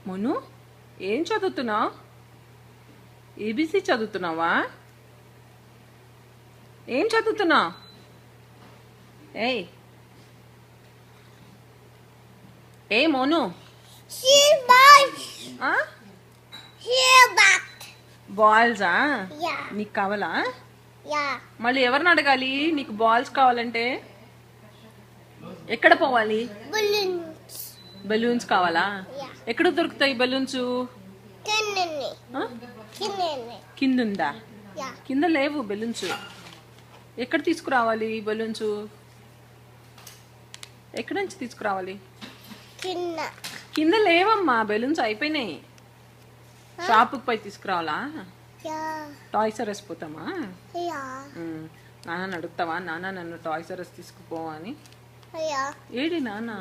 మను ఏం చదువుతున్నావు? ఏబిసి చదువుతున్నావా? ఏం చదువుతున్నావు? ఏయ్ ఏ మోను బాల్సా? నీకు కావాలా? మళ్ళీ ఎవరిని అడగాలి నీకు బాల్స్ కావాలంటే? ఎక్కడ పోవాలి? బెలూన్స్ కావాలా? ఎక్కడ దొరుకుతాయి బెలూన్స్? కిందుందా? కింద లేవు బెలూన్స్. ఎక్కడ తీసుకురావాలి బెలూన్స్? ఎక్కడి నుంచి తీసుకురావాలి? కింద లేవమ్మా, బెలూన్స్ అయిపోయినాయి. షాపుకి పోయి తీసుకురావాలా? టాయ్స్ ఆర్ అస్ పోతామా? నాన్న అడుగుతావా? నాన్న నన్ను టాయ్స్ ఆర్ అస్ తీసుకుపో అని. ఏడి నాన్న?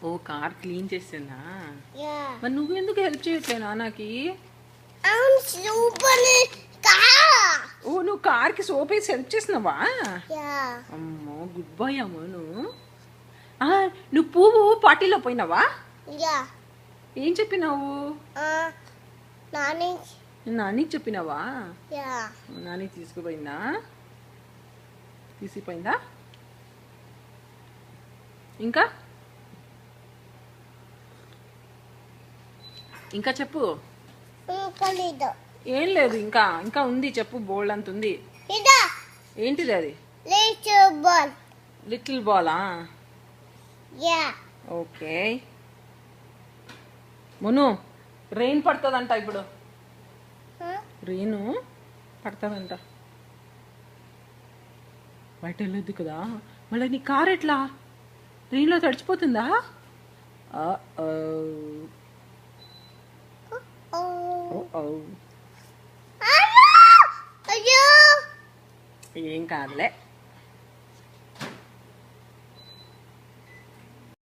ఓ కార్ క్లీన్ చేసిందా? మరి నువ్వు ఎందుకు హెల్ప్ చేయట్లే నాన్నకి? ఓ నువ్వు కార్ కి సోప్ వేసి హెల్ప్ చేసినావా? అమ్మో గుడ్ బాయ్ అమ్మో. నువ్వు పువ్వు పార్టీలో పోయినావా? ఏం చెప్పినావు? నానికి చెప్పినావా? నాని తీసుకుపోయిందా? తీసిపోయిందా? ఇంకా ఇంకా చెప్పు. ఏం లేదు, ఇంకా ఇంకా ఉంది చెప్పు. బోల్డ్ అంత ఉంది. ఏంటిది అది? లిటిల్ బాలా? ఓకే. మును రెయిన్ పడుతుందంట ఇప్పుడు. రెయిన్ పడుతుందంట. బయట వెళ్ళొద్దు కదా. మళ్ళీ నీ కార్ ఎట్లా రెయిన్లో తడిచిపోతుందా? ఏం కాదులే.